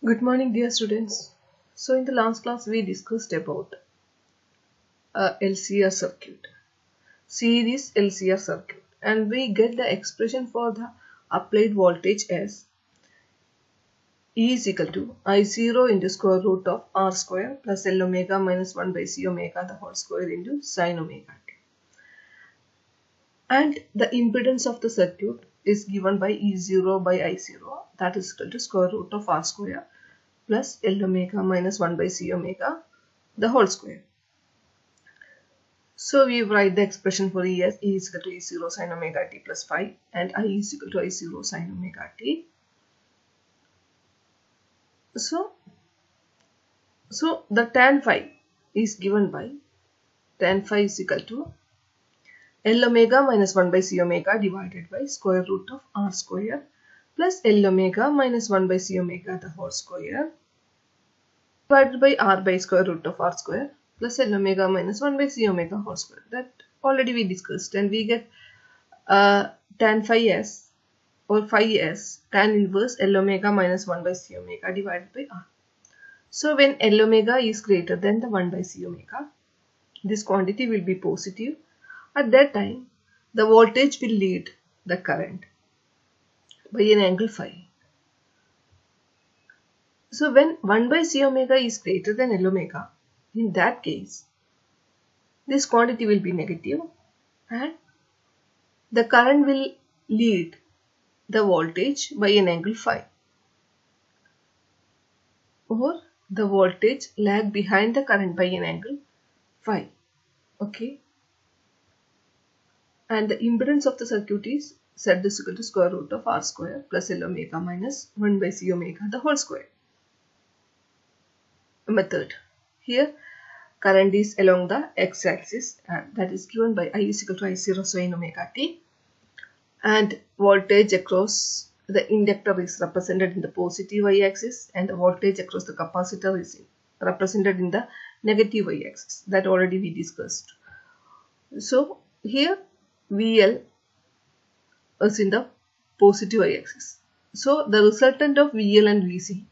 Good morning, dear students. So, in the last class, we discussed about LCR circuit, series LCR circuit, and we get the expression for the applied voltage as E is equal to I0 into square root of R square plus L omega minus 1 by C omega the whole square into sin omega t. And the impedance of the circuit is given by E0 by I0, that is equal to square root of R square plus L omega minus 1 by C omega the whole square. So we write the expression for E as E is equal to E0 sin omega t plus phi and I is equal to I0 sin omega t. So the tan phi is given by tan phi is equal to L omega minus 1 by C omega divided by square root of R square plus L omega minus 1 by C omega the whole square divided by R by square root of R square plus L omega minus 1 by C omega whole square. That already we discussed, and we get tan phi s or phi s tan inverse L omega minus 1 by C omega divided by R. So when L omega is greater than the 1 by C omega, this quantity will be positive. At that time, the voltage will lead the current by an angle phi. So when 1 by C omega is greater than L omega, in that case, this quantity will be negative and the current will lead the voltage by an angle phi, or the voltage lag behind the current by an angle phi. Okay. And the impedance of the circuit is Z is equal to square root of R square plus L omega minus 1 by C omega the whole square. Method. Here current is along the x-axis, and that is given by I is equal to I0 sin omega t, and voltage across the inductor is represented in the positive y-axis and the voltage across the capacitor is represented in the negative y-axis. That already we discussed. So here VL is in the positive y-axis. So the resultant of VL and VC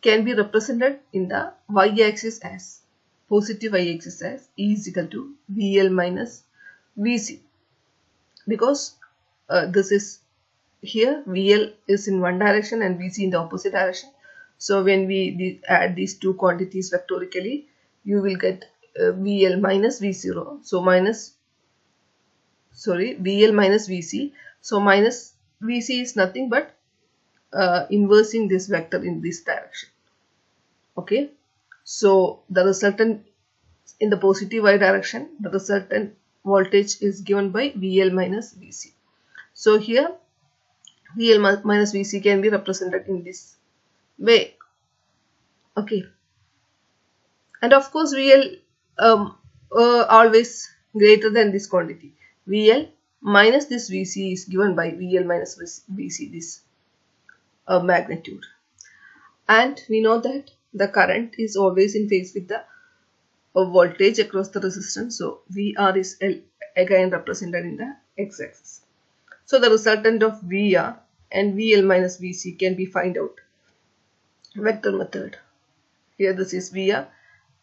can be represented in the y-axis as positive y-axis as E is equal to VL minus VC, because this is here VL is in one direction and VC in the opposite direction. So when we add these two quantities vectorically, you will get VL minus V0. So VL minus VC. So minus VC is nothing but inversing this vector in this direction. Okay. So the resultant in the positive y direction, the resultant voltage is given by VL minus VC. So here VL minus VC can be represented in this way. Okay. And of course VL always greater than this quantity. VL minus this VC is given by VL minus VC, this magnitude. And we know that the current is always in phase with the voltage across the resistance. So VR is again represented in the x-axis. So the resultant of VR and VL minus VC can be found out vector method. Here this is VR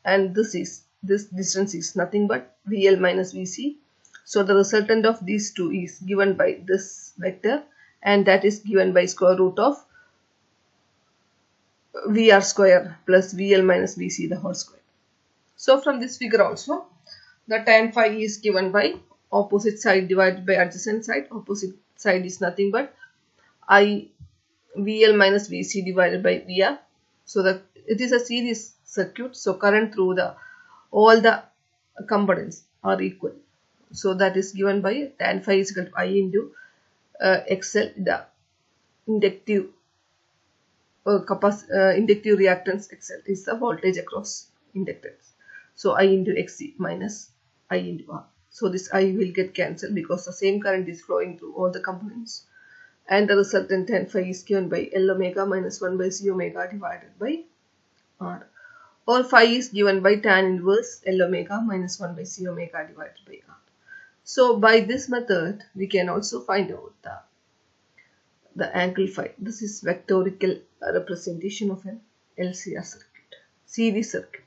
and this distance is nothing but VL minus VC. So the resultant of these two is given by this vector, and that is given by square root of VR square plus VL minus VC the whole square. So from this figure also, the tan phi is given by opposite side divided by adjacent side. Opposite side is nothing but VL minus VC divided by VR. So that it is a series circuit. So current through all the components are equal. So that is given by tan phi is equal to I into XL, the inductive inductive reactance XL is the voltage across inductance. So I into XC minus I into R. So this I will get cancelled because the same current is flowing through all the components. And the resultant tan phi is given by L omega minus 1 by C omega divided by R. Or phi is given by tan inverse L omega minus 1 by C omega divided by R. So by this method, we can also find out the the angle phi. This is vectorical representation of an LCR circuit, series circuit.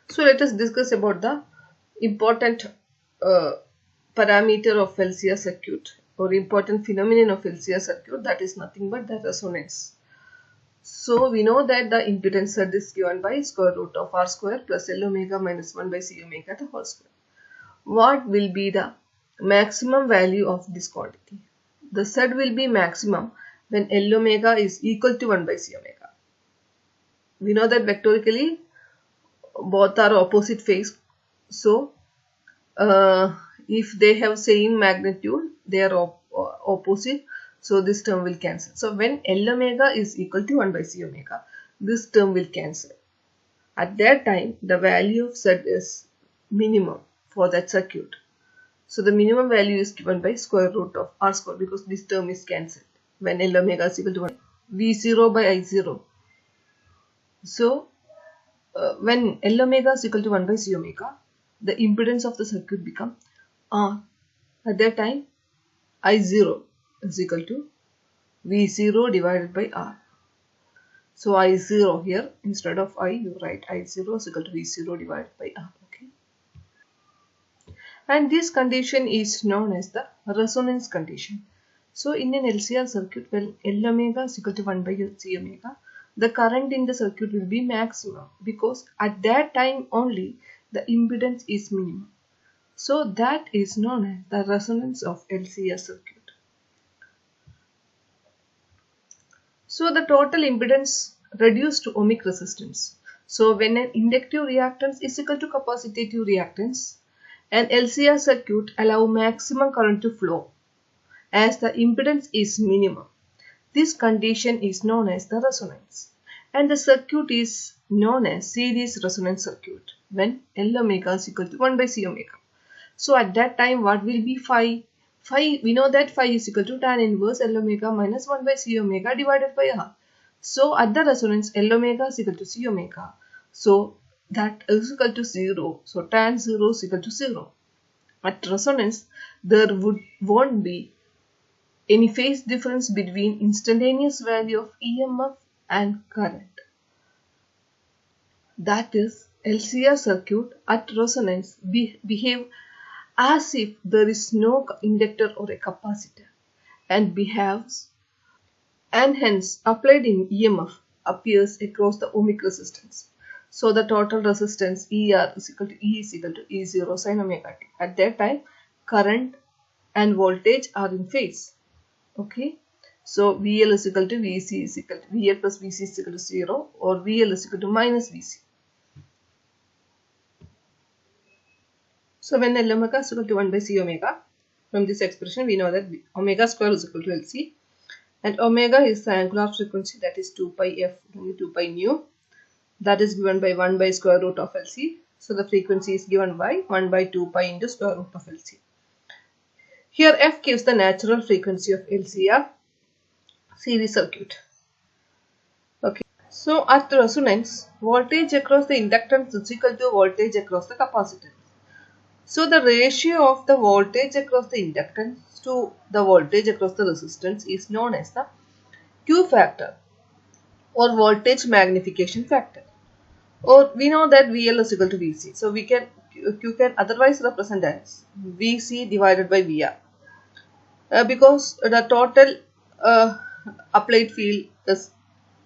So let us discuss about the important parameter of LCR circuit, or important phenomenon of LCR circuit, that is nothing but the resonance. So we know that the impedance Z is given by square root of R square plus L omega minus 1 by C omega the whole square. What will be the maximum value of this quantity? The Z will be maximum when L omega is equal to 1 by C omega. We know that vectorically both are opposite phase. So if they have same magnitude, they are opposite. So this term will cancel. So when L omega is equal to 1 by C omega, this term will cancel. At that time, the value of Z is minimum for that circuit. So the minimum value is given by square root of R square, because this term is cancelled when L omega is equal to 1. V0 by I0. So when L omega is equal to 1 by C omega, the impedance of the circuit become R. At that time, I0 is equal to V0 divided by R. So I0 here, instead of I, you write I0 is equal to V0 divided by R. Okay. And this condition is known as the resonance condition. So in an LCR circuit, when L omega is equal to 1 by C omega, the current in the circuit will be maximum, because at that time only the impedance is minimum. So that is known as the resonance of LCR circuit. So the total impedance reduced to ohmic resistance. So when an inductive reactance is equal to capacitive reactance, an LCR circuit allow maximum current to flow as the impedance is minimum. This condition is known as the resonance, and the circuit is known as series resonance circuit when L omega is equal to 1 by C omega. So at that time, what will be phi? Phi, we know that phi is equal to tan inverse L omega minus 1 by C omega divided by R. So at the resonance, L omega is equal to C omega. So that is equal to 0. So tan 0 is equal to 0. At resonance, there won't be any phase difference between instantaneous value of EMF and current. That is, LCR circuit at resonance behave as if there is no inductor or a capacitor, and behaves, and hence applied in EMF appears across the ohmic resistance. So the total resistance ER is equal to E0 sin omega t. At that time, current and voltage are in phase. Okay. So VL is equal to VC is equal to VL plus VC is equal to 0, or VL is equal to minus VC. So when L omega is equal to 1 by C omega, from this expression we know that omega square is equal to LC, and omega is the angular frequency, that is 2 pi f, 2 pi nu, that is given by 1 by square root of LC. So the frequency is given by 1 by 2 pi into square root of LC. Here f gives the natural frequency of LCR series circuit. Okay. So at resonance, voltage across the inductance is equal to voltage across the capacitance. So the ratio of the voltage across the inductance to the voltage across the resistance is known as the Q factor, or voltage magnification factor. Or we know that VL is equal to VC. So Q can otherwise represent as VC divided by VR. Because the total applied field is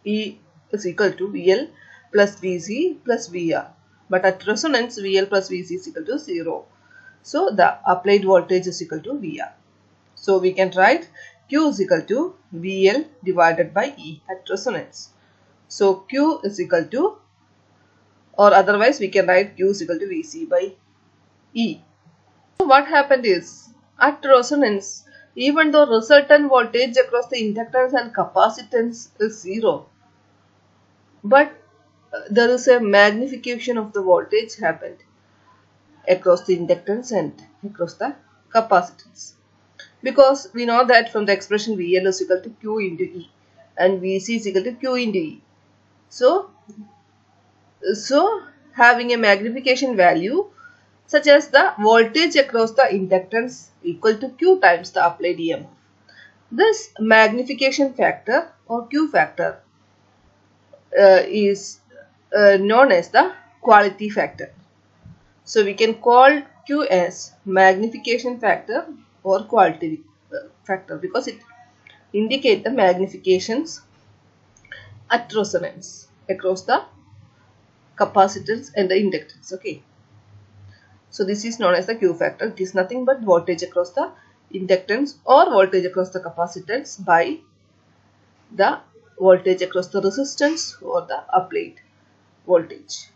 E is equal to VL plus VC plus VR. But at resonance, VL plus VC is equal to 0. So the applied voltage is equal to VR. So we can write Q is equal to VL divided by E at resonance. So Q is equal to, or otherwise we can write Q is equal to VC by E. So what happened is, at resonance, even though resultant voltage across the inductance and capacitance is 0, but there is a magnification of the voltage happened across the inductance and across the capacitance. Because we know that from the expression VL is equal to Q into E and VC is equal to Q into E. So having a magnification value such as the voltage across the inductance equal to Q times the applied EMF. This magnification factor or Q factor is known as the quality factor. So we can call Q as magnification factor or quality factor because it indicates the magnifications at resonance across the capacitance and the inductance. Okay. So this is known as the Q factor. It is nothing but voltage across the inductance or voltage across the capacitance by the voltage across the resistance or the applied voltage.